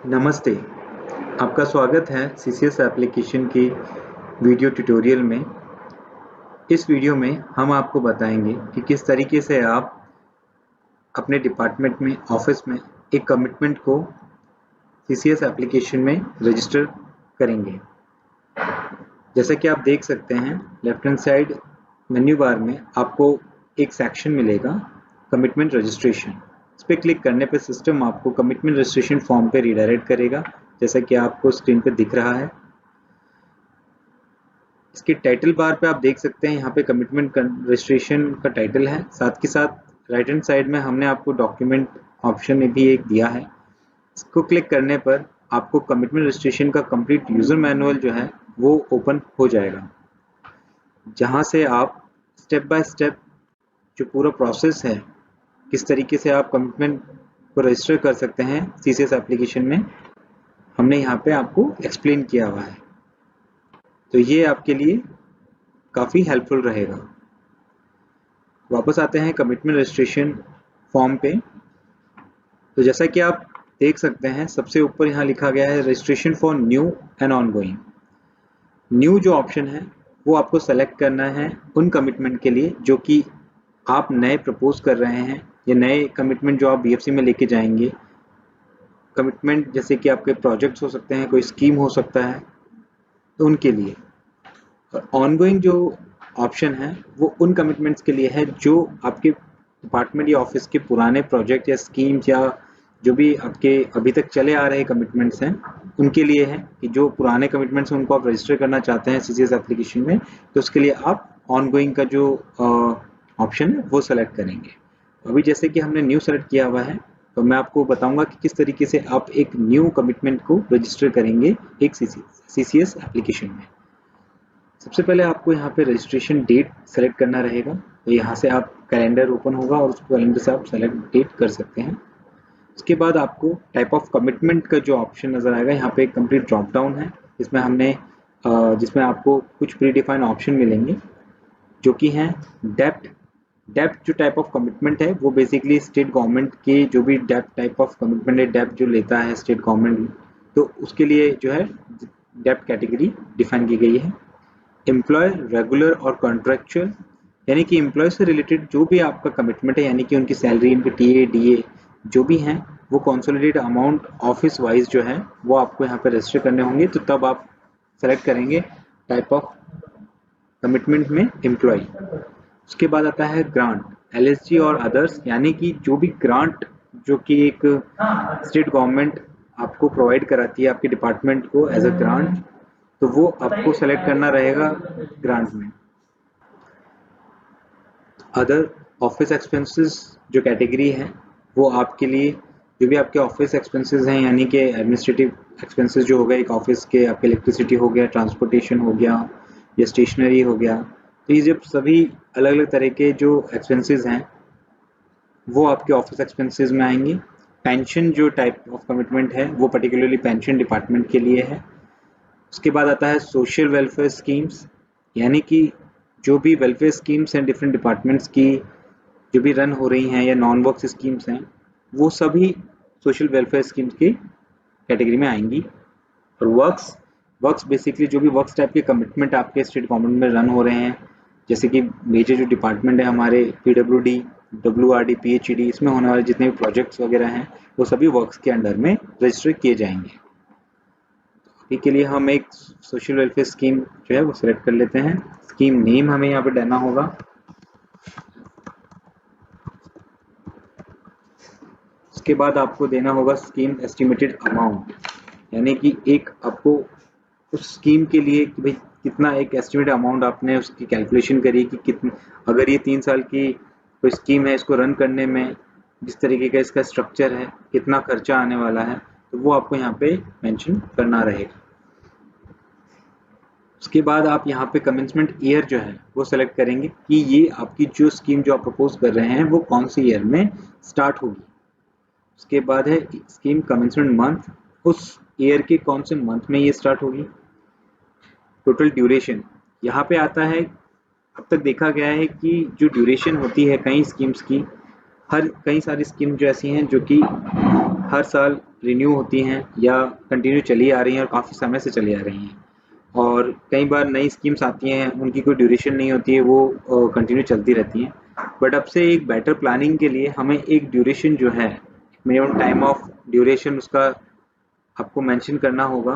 नमस्ते, आपका स्वागत है सीसीएस एप्लीकेशन की वीडियो ट्यूटोरियल में। इस वीडियो में हम आपको बताएंगे कि किस तरीके से आप अपने डिपार्टमेंट में, ऑफिस में एक कमिटमेंट को सीसीएस एप्लीकेशन में रजिस्टर करेंगे। जैसा कि आप देख सकते हैं, left hand side menu bar में आपको एक सेक्शन मिलेगा, कमिटमेंट रजिस्ट्रेशन। इस पर क्लिक करने पर सिस्टम आपको कमिटमेंट रजिस्ट्रेशन फॉर्म पे रिडायरेक्ट करेगा, जैसा कि आपको स्क्रीन पर दिख रहा है। इसके टाइटल बार पे आप देख सकते हैं, यहाँ पे कमिटमेंट रजिस्ट्रेशन का टाइटल है। साथ के साथ राइट हैंड साइड में हमने आपको डॉक्यूमेंट ऑप्शन में भी एक दिया है। इसको क्लिक करने पर आपको कमिटमेंट रजिस्ट्रेशन का कंप्लीट यूजर मैनुअल जो है वो ओपन हो जाएगा, जहाँ से आप स्टेप बाय स्टेप जो पूरा प्रोसेस है, किस तरीके से आप कमिटमेंट को रजिस्टर कर सकते हैं सीसीएस एप्लीकेशन में, हमने यहाँ पे आपको एक्सप्लेन किया हुआ है। तो ये आपके लिए काफ़ी हेल्पफुल रहेगा। वापस आते हैं कमिटमेंट रजिस्ट्रेशन फॉर्म पे। तो जैसा कि आप देख सकते हैं, सबसे ऊपर यहाँ लिखा गया है registration for new and ongoing. New जो ऑप्शन है वो आपको सेलेक्ट करना है उन कमिटमेंट के लिए जो कि आप नए प्रपोज कर रहे हैं, या नए कमिटमेंट जो आप बीएफसी में लेके जाएंगे। कमिटमेंट जैसे कि आपके प्रोजेक्ट्स हो सकते हैं, कोई स्कीम हो सकता है, तो उनके लिए। और ऑनगोइंग जो ऑप्शन है वो उन कमिटमेंट्स के लिए है जो आपके डिपार्टमेंट या ऑफिस के पुराने प्रोजेक्ट या स्कीम्स या जो भी आपके अभी तक चले आ रहे कमिटमेंट्स हैं उनके लिए है। कि जो पुराने कमिटमेंट्स हैं उनको आप रजिस्टर करना चाहते हैं सीसीएस एप्लीकेशन में, तो उसके लिए आप ऑनगोइंग का जो ऑप्शन है वो सेलेक्ट करेंगे। अभी जैसे कि हमने न्यू सेलेक्ट किया हुआ है, तो मैं आपको बताऊंगा कि किस तरीके से आप एक न्यू कमिटमेंट को रजिस्टर करेंगे एक सीसीएस एप्लीकेशन में। सबसे पहले आपको यहाँ पे रजिस्ट्रेशन डेट सेलेक्ट करना रहेगा। तो यहाँ से आप कैलेंडर ओपन होगा और उस कैलेंडर से आप सेलेक्ट डेट कर सकते हैं। उसके बाद आपको टाइप ऑफ कमिटमेंट का जो ऑप्शन नज़र आएगा, यहाँ पे एक कंप्लीट ड्रॉप डाउन है जिसमें आपको कुछ प्री डिफाइंड ऑप्शन मिलेंगे जो कि हैं डेप्ट। डेप्ट जो टाइप ऑफ कमिटमेंट है वो बेसिकली स्टेट गवर्नमेंट के जो भी डेप्ट टाइप ऑफ कमिटमेंट है, डेप्ट जो लेता है स्टेट गवर्नमेंट, तो उसके लिए जो है डेप्ट कैटेगरी डिफाइन की गई है। एम्प्लॉय, रेगुलर और कॉन्ट्रेक्चुअल, यानी कि एम्प्लॉय से रिलेटेड जो भी आपका कमिटमेंट है, यानी कि उनकी सैलरी, उनके टीए डीए जो भी हैं, वो कंसोलिडेटेड अमाउंट ऑफिस वाइज जो है वो आपको यहाँ पे रजिस्टर करने होंगे। तो तब आप सेलेक्ट करेंगे टाइप ऑफ कमिटमेंट में एम्प्लॉय। उसके बाद आता है ग्रांट, एलएसजी और अदर्स, यानी कि जो भी ग्रांट जो कि एक स्टेट गवर्नमेंट आपको प्रोवाइड कराती है आपके डिपार्टमेंट को एज अ ग्रांट, तो वो आपको सेलेक्ट करना रहेगा ग्रांट में। अदर ऑफिस एक्सपेंसेस जो कैटेगरी है वो आपके लिए जो भी आपके ऑफिस एक्सपेंसेस हैं, यानी कि एडमिनिस्ट्रेटिव एक्सपेंसेस जो हो गए एक ऑफिस के, आपके इलेक्ट्रिसिटी हो गया, ट्रांसपोर्टेशन हो गया या स्टेशनरी हो गया, तो ये जब सभी अलग अलग तरह के जो एक्सपेंसेस हैं वो आपके ऑफिस एक्सपेंसेस में आएंगे। पेंशन जो टाइप ऑफ कमिटमेंट है वो पर्टिकुलरली पेंशन डिपार्टमेंट के लिए है। उसके बाद आता है सोशल वेलफेयर स्कीम्स, यानी कि जो भी वेलफेयर स्कीम्स हैं डिफरेंट डिपार्टमेंट्स की जो भी रन हो रही हैं या नॉन वर्क्स स्कीम्स हैं, वो सभी सोशल वेलफेयर स्कीम्स की कैटेगरी में आएंगी। और वर्क्स बेसिकली जो भी वर्क्स टाइप के कमिटमेंट आपके स्टेट गवर्नमेंट में रन हो रहे हैं, जैसे कि मेजर जो डिपार्टमेंट है हमारे पीडब्ल्यूडी, डब्ल्यूआरडी, पीएचईडी, इसमें होने वाले जितने भी प्रोजेक्ट्स वगैरह हैं वो सभी वर्क्स के अंडर में रजिस्टर किए जाएंगे। अभी के लिए हम एक सोशल वेलफेयर स्कीम जो है वो सिलेक्ट कर लेते हैं। स्कीम नेम हमें यहाँ पे देना होगा। उसके बाद आपको देना होगा स्कीम एस्टिमेटेड अमाउंट, यानी कि एक आपको उस स्कीम के लिए कि भाई कितना एक एस्टिमेटेड अमाउंट आपने उसकी कैलकुलेशन करी कि कितनी, अगर ये 3 साल की कोई स्कीम है, इसको रन करने में जिस तरीके का इसका स्ट्रक्चर है, कितना खर्चा आने वाला है, तो वो आपको यहाँ पे मेंशन करना रहेगा। उसके बाद आप यहाँ पे कमेंसमेंट ईयर जो है वो सेलेक्ट करेंगे कि ये आपकी जो स्कीम जो आप प्रपोज कर रहे हैं वो कौन सी ईयर में स्टार्ट होगी। उसके बाद है स्कीम कमेंसमेंट मंथ, उस ईयर के कौन से मंथ में ये स्टार्ट होगी। टोटल ड्यूरेशन, यहाँ पे आता है अब तक देखा गया है कि जो ड्यूरेशन होती है कई स्कीम्स की कई सारी स्कीम जो ऐसी हैं जो कि हर साल रिन्यू होती हैं या कंटिन्यू चली आ रही हैं और काफ़ी समय से चली आ रही हैं, और कई बार नई स्कीम्स आती हैं, उनकी कोई ड्यूरेशन नहीं होती है, वो कंटिन्यू चलती रहती हैं। बट अब से एक बेटर प्लानिंग के लिए हमें एक ड्यूरेशन जो है, मिनिमम टाइम ऑफ ड्यूरेशन उसका आपको मेंशन करना होगा,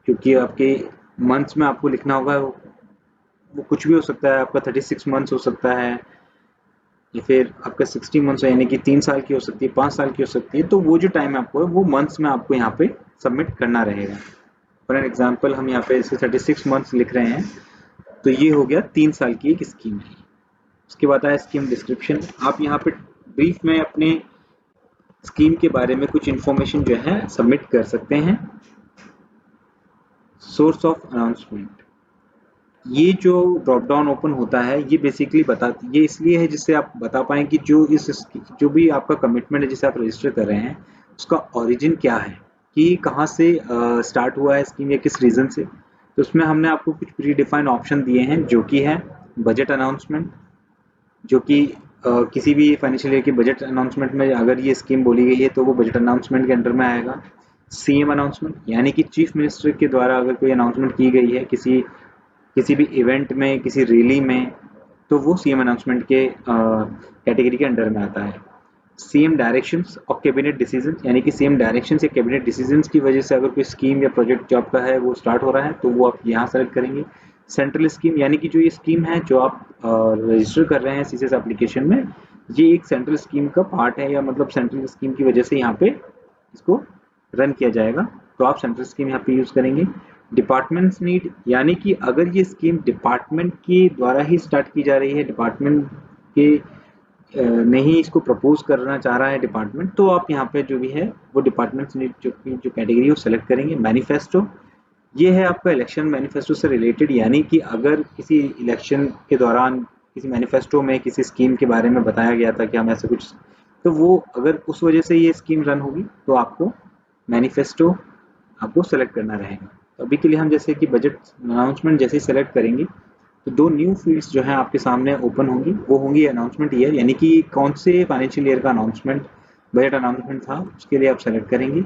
क्योंकि आपके मंथ्स में आपको लिखना होगा। वो कुछ भी हो सकता है, आपका 36 मंथ्स हो सकता है, या फिर आपका 60 मंथ्स यानी कि 3 साल की हो सकती है, 5 साल की हो सकती है। तो वो जो टाइम आपको है वो मंथ्स में आपको यहाँ पे सबमिट करना रहेगा। फॉर एन एग्जाम्पल हम यहाँ पे इसे 36 मंथ्स लिख रहे हैं, तो ये हो गया 3 साल की एक स्कीम है। उसके बाद आया स्कीम डिस्क्रिप्शन। आप यहाँ पे ब्रीफ में अपने स्कीम के बारे में कुछ इन्फॉर्मेशन जो है सबमिट कर सकते हैं। सोर्स ऑफ अनाउंसमेंट, ये जो ड्रॉप डाउन ओपन होता है, ये बेसिकली ये इसलिए है जिससे आप बता पाएं कि जो भी आपका कमिटमेंट है जिसे आप रजिस्टर कर रहे हैं, उसका ओरिजिन क्या है, कि कहाँ से स्टार्ट हुआ है स्कीम या किस रीज़न से। तो उसमें हमने आपको कुछ प्री डिफाइंड ऑप्शन दिए हैं, जो कि है बजट अनाउंसमेंट, जो कि किसी भी फाइनेंशियल ईयर के बजट अनाउंसमेंट में अगर ये स्कीम बोली गई है तो वो बजट अनाउंसमेंट के अंडर में आएगा। सीएम अनाउंसमेंट, यानी कि चीफ मिनिस्टर के द्वारा अगर कोई अनाउंसमेंट की गई है किसी भी इवेंट में, किसी रैली में, तो वो सीएम अनाउंसमेंट के कैटेगरी के अंडर में आता है। सीएम डायरेक्शंस और कैबिनेट डिसीजंस, यानी कि सीएम डायरेक्शंस या कैबिनेट डिसीजंस की वजह से अगर कोई स्कीम या प्रोजेक्ट जो आपका है वो स्टार्ट हो रहा है, तो वो आप यहाँ सेलेक्ट करेंगे। सेंट्रल स्कीम, यानी कि जो ये स्कीम है जो आप रजिस्टर कर रहे हैं सीसीएस एप्लीकेशन में, ये एक सेंट्रल स्कीम का पार्ट है, या मतलब सेंट्रल स्कीम की वजह से यहाँ पे इसको रन किया जाएगा, तो आप सेंट्रल स्कीम यहाँ पे यूज करेंगे। डिपार्टमेंट्स नीड, यानी कि अगर ये स्कीम डिपार्टमेंट के द्वारा ही स्टार्ट की जा रही है, डिपार्टमेंट के नहीं इसको प्रपोज करना चाह रहा है डिपार्टमेंट, तो आप यहाँ पे जो भी है वो डिपार्टमेंट्स नीड जो कैटेगरी है वो सेलेक्ट करेंगे। मैनिफेस्टो, ये है आपका इलेक्शन मैनिफेस्टो से रिलेटेड, यानी कि अगर किसी इलेक्शन के दौरान किसी मैनिफेस्टो में किसी स्कीम के बारे में बताया गया था कि हम ऐसे कुछ, तो वो अगर उस वजह से ये स्कीम रन होगी तो आपको मैनिफेस्टो आपको सेलेक्ट करना रहेगा। तो अभी के लिए हम जैसे कि बजट अनाउंसमेंट जैसे ही सेलेक्ट करेंगे, तो दो न्यू फील्ड्स जो हैं आपके सामने ओपन होंगी, वो होंगी अनाउंसमेंट ईयर, यानी कि कौन से फाइनेंशियल ईयर का अनाउंसमेंट बजट अनाउंसमेंट था, उसके लिए आप सेलेक्ट करेंगे।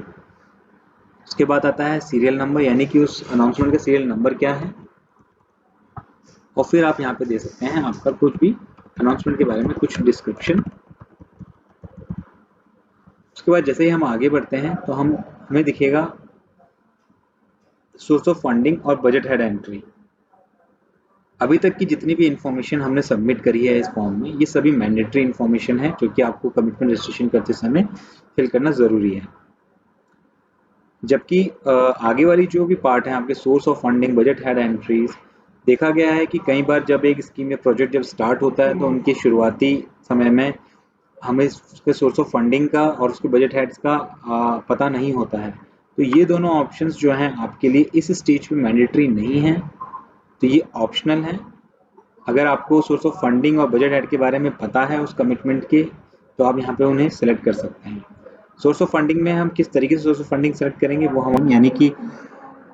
उसके बाद आता है सीरियल नंबर, यानी कि उस अनाउंसमेंट का सीरियल नंबर क्या है, और फिर आप यहाँ पे दे सकते हैं आपका कुछ भी अनाउंसमेंट के बारे में कुछ डिस्क्रिप्शन। उसके बाद जैसे ही हम आगे बढ़ते हैं तो हमें दिखेगा सोर्स ऑफ फंडिंग और बजट हेड एंट्री। अभी तक की जितनी भी इन्फॉर्मेशन हमने सबमिट करी है इस फॉर्म में, ये सभी मैंडेटरी इन्फॉर्मेशन है जो कि आपको कमिटमेंट रजिस्ट्रेशन करते समय फिल करना ज़रूरी है। जबकि आगे वाली जो भी पार्ट है आपके source of funding, budget head entries, देखा गया है कि कई बार जब एक स्कीम या प्रोजेक्ट जब स्टार्ट होता है तो उनके शुरुआती समय में हमें उसके सोर्स ऑफ फंडिंग का और उसके बजट हेड्स का पता नहीं होता है। तो ये दोनों ऑप्शंस जो हैं आपके लिए इस स्टेज पे मैंडेटरी नहीं है, तो ये ऑप्शनल है। अगर आपको सोर्स ऑफ फंडिंग और बजट हेड के बारे में पता है उस कमिटमेंट के, तो आप यहाँ पे उन्हें सेलेक्ट कर सकते हैं। सोर्स ऑफ फंडिंग में हम किस तरीके से सोर्स ऑफ फंडिंग सेलेक्ट करेंगे वो हम, यानी कि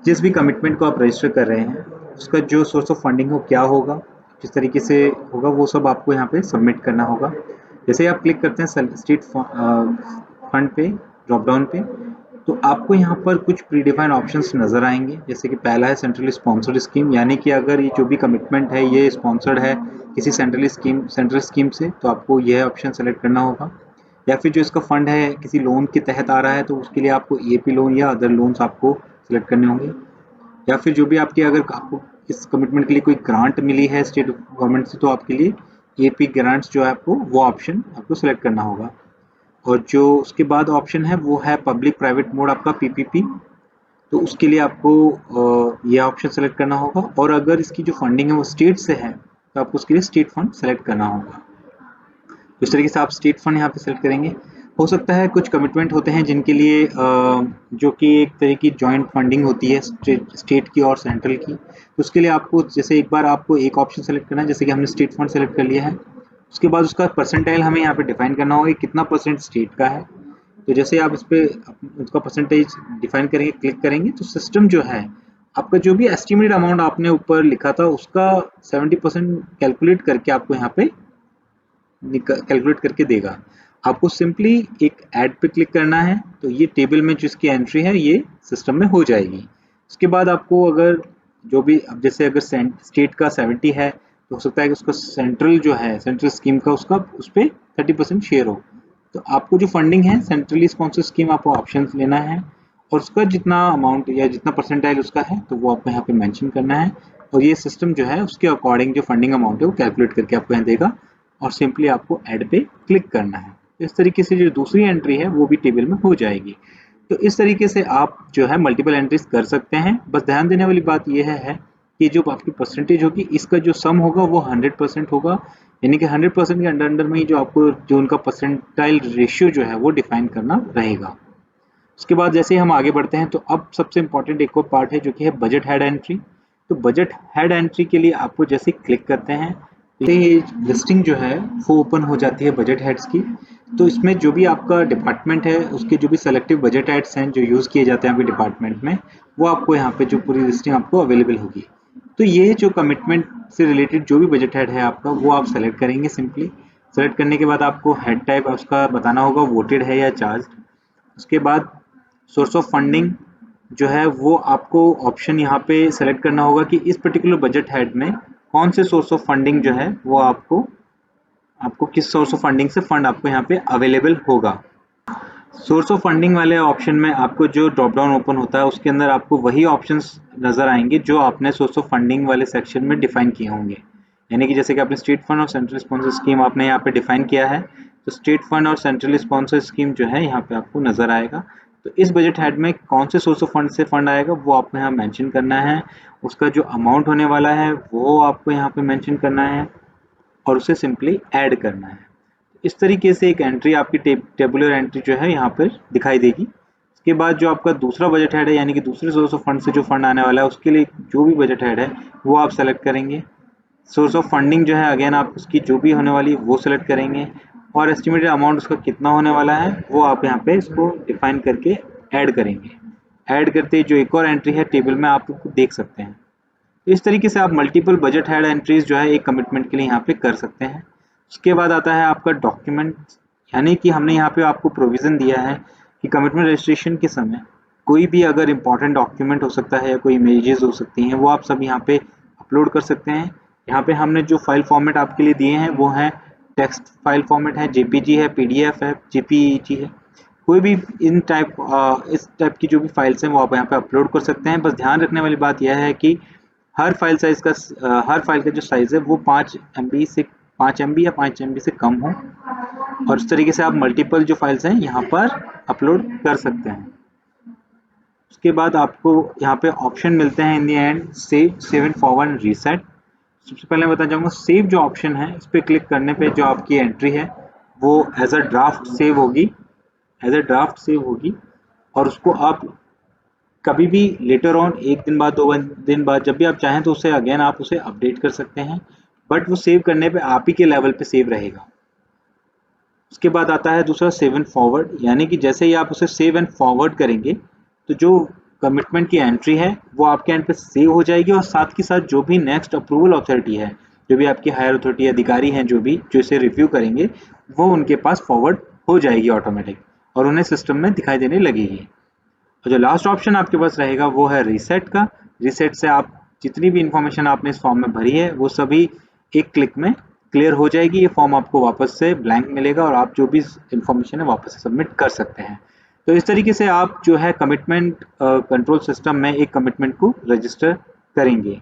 जिस भी कमिटमेंट को आप रजिस्टर कर रहे हैं उसका जो सोर्स ऑफ फंडिंग हो क्या होगा, किस तरीके से होगा, वो सब आपको यहाँ पे सबमिट करना होगा। जैसे आप क्लिक करते हैं स्टेट फंड पे, ड्रॉप डाउन पे, तो आपको यहाँ पर कुछ प्री डिफाइंड ऑप्शंस नज़र आएंगे। जैसे कि पहला है सेंट्रली स्पॉन्सर्ड स्कीम, यानी कि अगर ये जो भी कमिटमेंट है ये स्पॉन्सर्ड है किसी सेंट्रल स्कीम से, तो आपको यह ऑप्शन सेलेक्ट करना होगा। या फिर जो इसका फंड है किसी लोन के तहत आ रहा है, तो उसके लिए आपको ईएपी लोन या अदर लोन्स आपको सेलेक्ट करने होंगे। या फिर जो भी आपके, अगर आपको इस कमिटमेंट के लिए कोई ग्रांट मिली है स्टेट गवर्नमेंट से, तो आपके लिए ईएपी ग्रांट्स जो है आपको वो ऑप्शन आपको सेलेक्ट करना होगा। और जो उसके बाद ऑप्शन है वो है पब्लिक प्राइवेट मोड आपका पीपीपी, तो उसके लिए आपको ये ऑप्शन सेलेक्ट करना होगा। और अगर इसकी जो फंडिंग है वो स्टेट से है तो आपको उसके लिए स्टेट फंड सेलेक्ट करना होगा। इस तरीके से आप स्टेट फंड यहाँ पे सेलेक्ट करेंगे। हो सकता है कुछ कमिटमेंट होते हैं जिनके लिए जो कि एक तरह की जॉइंट फंडिंग होती है स्टेट की और सेंट्रल की, तो उसके लिए आपको जैसे एक बार आपको एक ऑप्शन सेलेक्ट करना है, जैसे कि हमने स्टेट फंड सेलेक्ट कर लिया है। उसके बाद उसका परसेंटाइल हमें यहाँ पे डिफाइन करना होगा कि कितना परसेंट स्टेट का है। तो जैसे आप इस पे उसका परसेंटेज डिफाइन करेंगे, क्लिक करेंगे, तो सिस्टम जो है आपका जो भी एस्टिमेटेड अमाउंट आपने ऊपर लिखा था उसका 70% कैलकुलेट करके आपको यहाँ पे कैलकुलेट करके देगा। आपको सिंपली एक ऐड पे क्लिक करना है, तो ये टेबल में जो इसकी एंट्री है ये सिस्टम में हो जाएगी। उसके बाद आपको अगर जो भी, अब जैसे अगर स्टेट का 70 है तो हो सकता है कि उसका सेंट्रल जो है, सेंट्रल स्कीम का उसका उस पर 30% शेयर हो। तो आपको जो फंडिंग है सेंट्रली स्पॉन्सर्ड स्कीम, आपको ऑप्शन लेना है और उसका जितना अमाउंट या जितना परसेंटाइल उसका है तो वो आपको यहाँ पे मेंशन करना है, और ये सिस्टम जो है उसके अकॉर्डिंग जो फंडिंग अमाउंट है वो कैलकुलेट करके आपको यहाँ देगा, और सिंपली आपको ऐड पे क्लिक करना है। इस तरीके से जो दूसरी एंट्री है वो भी टेबल में हो जाएगी। तो इस तरीके से आप जो है मल्टीपल एंट्रीज कर सकते हैं। बस ध्यान देने वाली बात यह है कि जो आपकी परसेंटेज होगी इसका जो सम होगा वो 100% होगा, यानी कि 100% के अंडर में ही जो आपको जो उनका परसेंटाइल रेशियो जो है वो डिफाइन करना रहेगा। उसके बाद जैसे ही हम आगे बढ़ते हैं तो अब सबसे इंपॉर्टेंट एक और पार्ट है जो कि है बजट हेड एंट्री। तो बजट हेड एंट्री के लिए आपको जैसे क्लिक करते हैं तो ये लिस्टिंग जो है वो ओपन हो जाती है बजट हेड्स की। तो इसमें जो भी आपका डिपार्टमेंट है उसके जो भी सेलेक्टिव बजट हेड्स हैं जो यूज़ किए जाते हैं आपके डिपार्टमेंट में, वो आपको यहाँ पे जो पूरी लिस्टिंग आपको अवेलेबल होगी। तो ये जो कमिटमेंट से रिलेटेड जो भी बजट हेड है आपका वो आप सेलेक्ट करेंगे। सिंपली सेलेक्ट करने के बाद आपको हेड टाइप उसका बताना होगा, वोटेड है या चार्ज। उसके बाद सोर्स ऑफ फंडिंग जो है वो आपको ऑप्शन यहाँ पे सेलेक्ट करना होगा कि इस पर्टिकुलर बजट हेड में कौन से सोर्स ऑफ फंडिंग जो है वो आपको आपको किस सोर्स ऑफ फंडिंग से फंड आपको यहाँ पे अवेलेबल होगा। सोर्स ऑफ फंडिंग वाले ऑप्शन में आपको जो ड्रॉप डाउन ओपन होता है उसके अंदर आपको वही ऑप्शंस नजर आएंगे जो आपने सोर्स ऑफ फंडिंग वाले सेक्शन में डिफाइन किए होंगे। यानी कि जैसे कि आपने स्टेट फंड और सेंट्रल स्पॉन्सर स्कीम आपने यहाँ पे डिफाइन किया है, तो स्टेट फंड और सेंट्रल स्पॉन्सर स्कीम जो है यहाँ पे आपको नजर आएगा। तो इस बजट हेड में कौन से सोर्स ऑफ फंड से फंड आएगा वो आपको यहाँ मेंशन करना है, उसका जो अमाउंट होने वाला है वो आपको यहाँ पे मेंशन करना है और उसे सिंपली ऐड करना है। इस तरीके से एक एंट्री आपकी टेबुलर एंट्री जो है यहाँ पर दिखाई देगी। उसके बाद जो आपका दूसरा बजट हेड है यानी कि दूसरे सोर्स ऑफ फंड से जो फंड आने वाला है उसके लिए जो भी बजट हेड है वो आप सेलेक्ट करेंगे। सोर्स ऑफ फंडिंग जो है अगेन आप उसकी जो भी होने वाली है वो सेलेक्ट करेंगे, और एस्टिमेटेड अमाउंट उसका कितना होने वाला है वो आप यहाँ पे इसको डिफाइन करके ऐड करेंगे। ऐड करते जो एक और एंट्री है टेबल में आप देख सकते हैं। तो इस तरीके से आप मल्टीपल बजट हेड एंट्रीज जो है एक कमिटमेंट के लिए यहाँ पे कर सकते हैं। उसके बाद आता है आपका डॉक्यूमेंट, यानी कि हमने यहाँ पे आपको प्रोविज़न दिया है कि कमिटमेंट रजिस्ट्रेशन के समय कोई भी अगर इम्पॉर्टेंट डॉक्यूमेंट हो सकता है या कोई इमेजेस हो सकती हैं वो आप सब यहाँ पे अपलोड कर सकते हैं। यहाँ पे हमने जो फाइल फॉर्मेट आपके लिए दिए हैं वो है टेक्स्ट फाइल फॉर्मेट है, जेपीजी है, पीडीएफ है, जेपीईजी है। कोई भी इस टाइप की जो भी फाइल्स हैं वो आप यहाँ पे अपलोड कर सकते हैं। बस ध्यान रखने वाली बात यह है कि हर फाइल का जो साइज है वो 5 MB या 5 MB से कम हो, और इस तरीके से आप मल्टीपल जो फाइल्स हैं यहाँ पर अपलोड कर सकते हैं। उसके बाद आपको यहाँ पे ऑप्शन मिलते हैं in the end save and forward reset. सबसे पहले मैं बताना चाहूँगा सेव जो ऑप्शन है इस पर क्लिक करने पे जो आपकी एंट्री है वो एज अ ड्राफ्ट सेव होगी, और उसको आप कभी भी लेटर ऑन 1 दिन बाद 2 दिन बाद जब भी आप चाहें तो उसे अगेन आप उसे अपडेट कर सकते हैं, बट वो सेव करने पे आप ही के लेवल पे सेव रहेगा। उसके बाद आता है दूसरा सेव एंड फॉरवर्ड, यानी कि जैसे ही आप उसे सेव एंड फॉरवर्ड करेंगे तो जो कमिटमेंट की एंट्री है वो आपके एंड पे सेव हो जाएगी, और साथ के साथ जो भी नेक्स्ट अप्रूवल अथॉरिटी है, जो भी आपकी हायर अथॉरिटी अधिकारी हैं जो इसे रिव्यू करेंगे वो उनके पास फॉरवर्ड हो जाएगी ऑटोमेटिक, और उन्हें सिस्टम में दिखाई देने लगेगी। और जो लास्ट ऑप्शन आपके पास रहेगा वो है रीसेट का। रीसेट से आप जितनी भी इंफॉर्मेशन आपने इस फॉर्म में भरी है वो सभी एक क्लिक में क्लियर हो जाएगी। ये फॉर्म आपको वापस से ब्लैंक मिलेगा और आप जो भी इंफॉर्मेशन है वापस से सबमिट कर सकते हैं। तो इस तरीके से आप जो है कमिटमेंट कंट्रोल सिस्टम में एक कमिटमेंट को रजिस्टर करेंगे।